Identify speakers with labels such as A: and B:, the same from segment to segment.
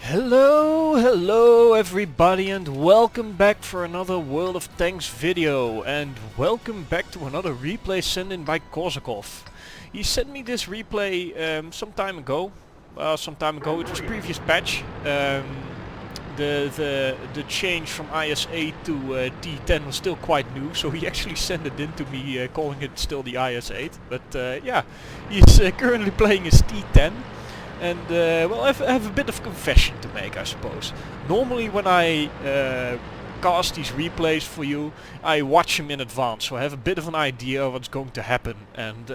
A: Hello everybody, and welcome back for another World of Tanks video, and welcome back to another replay sent in by Korsakoff. He sent me this replay some time ago. It was previous patch. The change from IS-8 to T-10 was still quite new, so he actually sent it in to me, calling it still the IS-8. But yeah, he's currently playing his T-10. And well, I have a bit of confession to make, I suppose. Normally when I cast these replays for you, I watch them in advance, so I have a bit of an idea of what's going to happen. And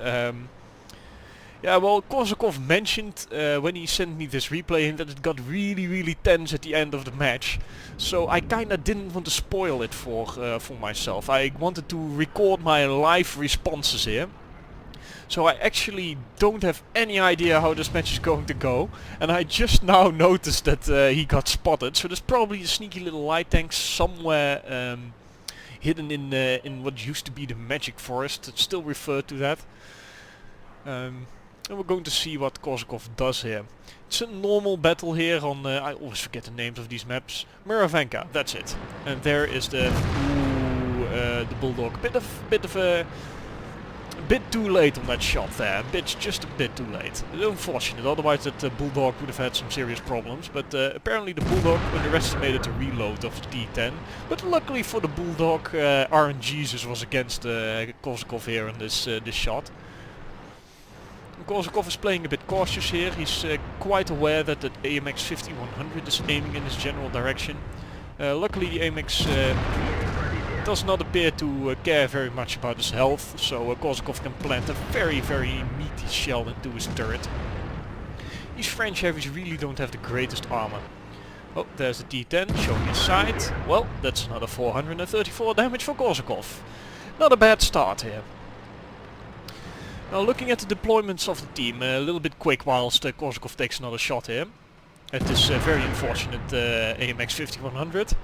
A: yeah, well, Korsakoff mentioned when he sent me this replay that it got really tense at the end of the match. So I kinda didn't want to spoil it for myself. I wanted to record my live responses here. So I actually don't have any idea how this match is going to go, and I just now noticed that he got spotted. So there's probably a sneaky little light tank somewhere hidden in what used to be the Magic Forest. It's still referred to that. And we're going to see what Korsakoff does here. It's a normal battle here on, I always forget the names of these maps. Muravenka, that's it. And there is the Bulldog. A bit too late on that shot there, just a bit too late. Unfortunate, otherwise that Bulldog would have had some serious problems, but apparently the Bulldog underestimated the reload of the T-10. But luckily for the Bulldog, RNGesus was against Korsakoff here in this shot. Korsakoff is playing a bit cautious here. He's quite aware that the AMX 5100 is aiming in his general direction. Luckily the AMX does not appear to care very much about his health, so Korsakoff can plant a very meaty shell into his turret. These French heavies really don't have the greatest armor. Oh, there's the T-10 showing his sight. Well, that's another 434 damage for Korsakoff. Not a bad start here. Now looking at the deployments of the team, a little bit quick whilst Korsakoff takes another shot here at this very unfortunate AMX 5100.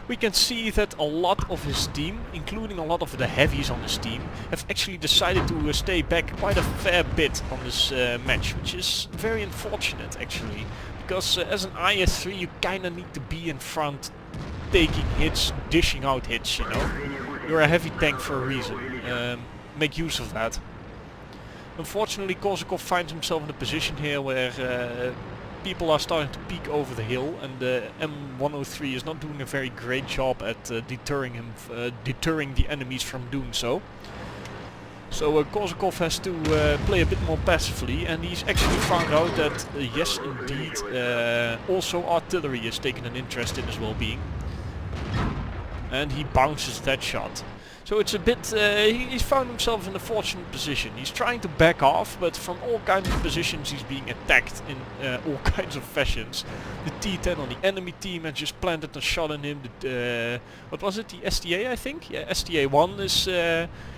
A: We can see that a lot of his team, including a lot of the heavies on his team, have actually decided to stay back quite a fair bit on this match, which is very unfortunate actually, because as an IS-3 you kinda need to be in front, taking hits, dishing out hits, you know. You're a heavy tank for a reason. Make use of that. Unfortunately, Korsakoff finds himself in a position here where people are starting to peek over the hill, and the M103 is not doing a very great job at deterring the enemies from doing so. So Korsakoff has to play a bit more passively, and he's actually found out that yes indeed, also artillery is taking an interest in his well-being. And he bounces that shot. So it's a bit, he's found himself in a fortunate position. He's trying to back off, but from all kinds of positions he's being attacked in all kinds of fashions. The T-10 on the enemy team has just planted a shot in him. What was it? The STA, I think? Yeah, STA-1 is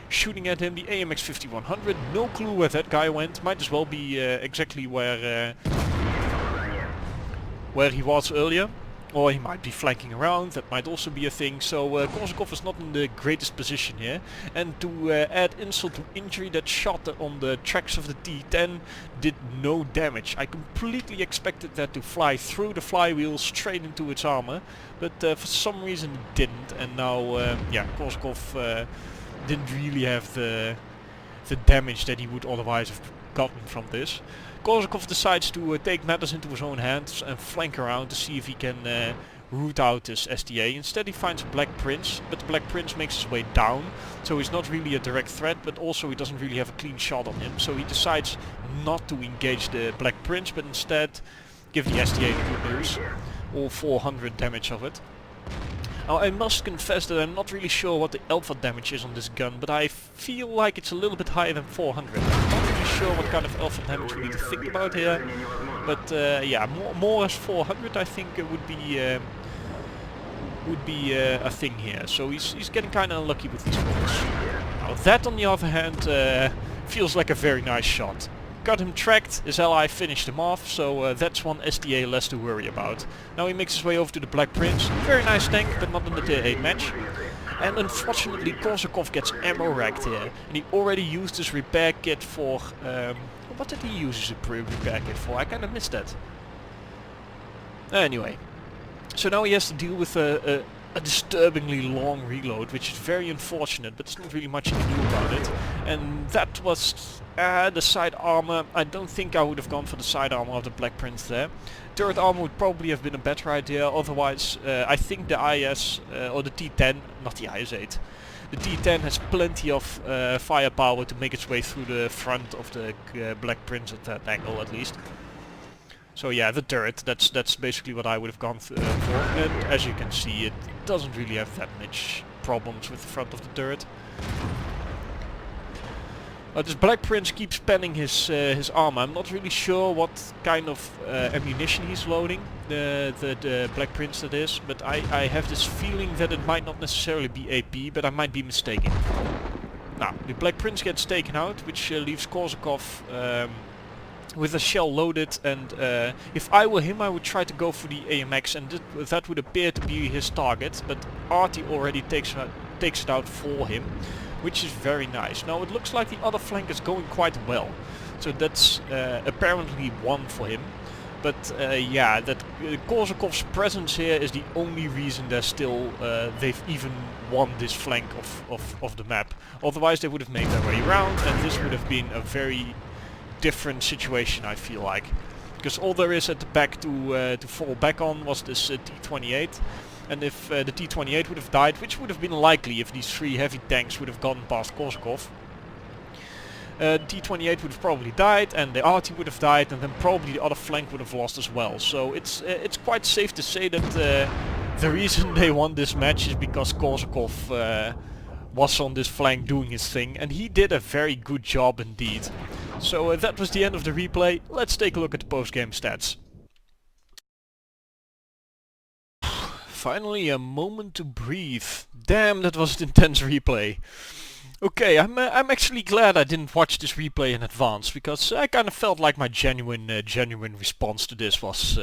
A: shooting at him. The AMX 5100, no clue where that guy went. Might as well be exactly where he was earlier. Or he might be flanking around, that might also be a thing. So Korsakoff is not in the greatest position here. And to add insult to injury, that shot on the tracks of the T-10 did no damage. I completely expected that to fly through the flywheel straight into its armor. But for some reason it didn't. And now, yeah, Korsakoff didn't really have the damage that he would otherwise have gotten from this. Korsakoff decides to take matters into his own hands and flank around to see if he can root out this STA. Instead he finds a Black Prince, but the Black Prince makes his way down, so he's not really a direct threat, but also he doesn't really have a clean shot on him, so he decides not to engage the Black Prince, but instead give the STA the good news, all 400 damage of it. Now I must confess that I'm not really sure what the alpha damage is on this gun, but I feel like it's a little bit higher than 400. I'm not really sure what kind of alpha damage we need to think about here, but yeah, more as 400 I think would be a thing here. So he's getting kind of unlucky with these balls. Now that on the other hand feels like a very nice shot. Got him tracked, his ally finished him off, so that's one STA less to worry about. Now he makes his way over to the Black Prince. Very nice tank, but not in the tier 8 match. And unfortunately Korsakoff gets ammo wrecked here. And he already used his repair kit for What did he use as a repair kit for? I kind of missed that. Anyway, so now he has to deal with a disturbingly long reload, which is very unfortunate, but there's not really much he can do about it. And that was the side armor. I don't think I would have gone for the side armor of the Black Prince there. Turret armor would probably have been a better idea, otherwise I think the IS, or the T-10, not the IS-8, the T-10 has plenty of firepower to make its way through the front of the Black Prince at that angle at least. So yeah, the turret, that's basically what I would have gone for, and as you can see, it doesn't really have that much problems with the front of the turret. This Black Prince keeps spanning his armor. I'm not really sure what kind of ammunition he's loading, the Black Prince that is, but I have this feeling that it might not necessarily be AP, but I might be mistaken. Now, the Black Prince gets taken out, which leaves Korsakoff with a shell loaded, and if I were him I would try to go for the AMX, and that would appear to be his target, but Artie already takes it out for him, which is very nice. Now it looks like the other flank is going quite well, so that's apparently one for him. But yeah, that Korsakoff's presence here is the only reason they've even won this flank of the map. Otherwise they would have made their way around, and this would have been a very different situation, I feel like, because all there is at the back to fall back on was this T-28, and if the T-28 would have died, which would have been likely if these three heavy tanks would have gotten past Korsakoff, the T-28 would have probably died, and the RT would have died, and then probably the other flank would have lost as well. So it's quite safe to say that the reason they won this match is because Korsakoff was on this flank doing his thing, and he did a very good job indeed. So that was the end of the replay. Let's take a look at the post-game stats. Finally a moment to breathe. Damn, that was an intense replay. Okay, I'm actually glad I didn't watch this replay in advance, because I kind of felt like my genuine response to this was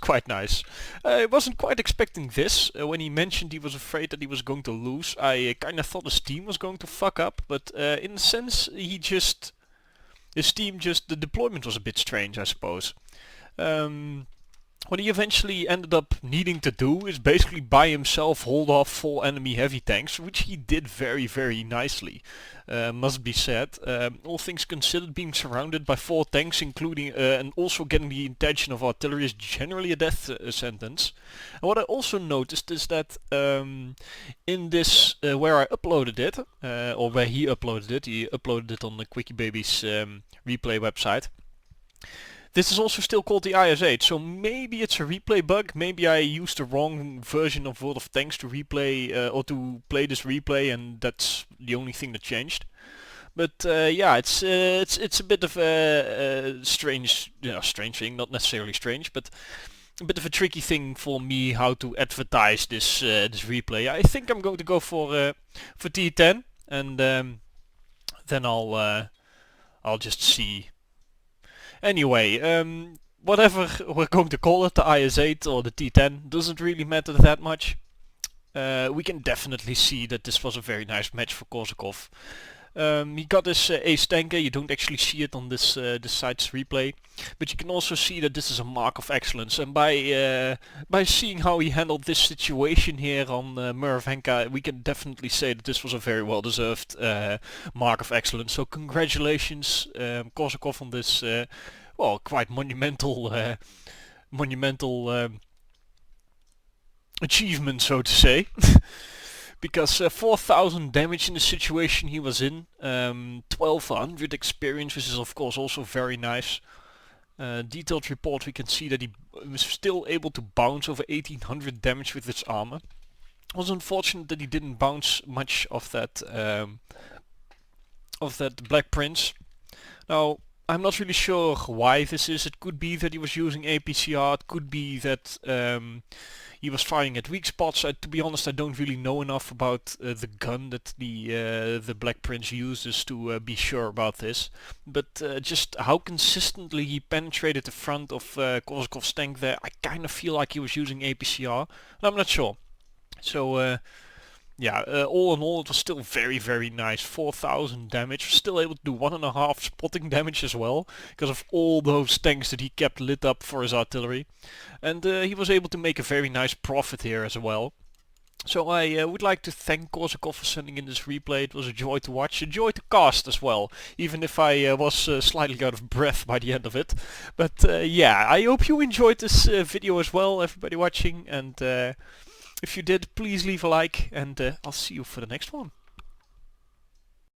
A: quite nice. I wasn't quite expecting this. When he mentioned he was afraid that he was going to lose, I kind of thought his team was going to fuck up, but in a sense his team the deployment was a bit strange, I suppose. What he eventually ended up needing to do is basically by himself hold off 4 enemy heavy tanks, which he did very, very nicely, must be said. All things considered, being surrounded by 4 tanks, including and also getting the attention of artillery, is generally a death sentence. And what I also noticed is that in this, where I uploaded it, or where he uploaded it on the Quickie Babies replay website. This is also still called the IS-8, so maybe it's a replay bug. Maybe I used the wrong version of World of Tanks to replay or to play this replay, and that's the only thing that changed. But yeah, it's a bit of a strange thing, not necessarily strange, but a bit of a tricky thing for me how to advertise this this replay. I think I'm going to go for T-10, and then I'll just see. Anyway, whatever we're going to call it, the IS-8 or the T-10, doesn't really matter that much. We can definitely see that this was a very nice match for Korsakoff. He got this ace tanker. You don't actually see it on this site's replay, but you can also see that this is a mark of excellence. And by seeing how he handled this situation here on Murvenka, we can definitely say that this was a very well deserved mark of excellence. So congratulations, Korsakoff, on this well, quite monumental achievement, so to say. Because 4,000 damage in the situation he was in, 1200 experience, which is of course also very nice. Detailed report, we can see that he was still able to bounce over 1800 damage with his armor. It was unfortunate that he didn't bounce much of that Black Prince. Now, I'm not really sure why this is. It could be that he was using APCR, it could be that he was firing at weak spots. To be honest, I don't really know enough about the gun that the Black Prince uses to be sure about this. But just how consistently he penetrated the front of Korsakoff's tank there, I kind of feel like he was using APCR. I'm not sure. So yeah, all in all it was still very nice. 4000 damage, still able to do 1.5 spotting damage as well, because of all those tanks that he kept lit up for his artillery. And he was able to make a very nice profit here as well. So I would like to thank Korsakoff for sending in this replay. It was a joy to watch, a joy to cast as well, even if I was slightly out of breath by the end of it. But yeah, I hope you enjoyed this video as well, everybody watching, and if you did, please leave a like, and I'll see you for the next one.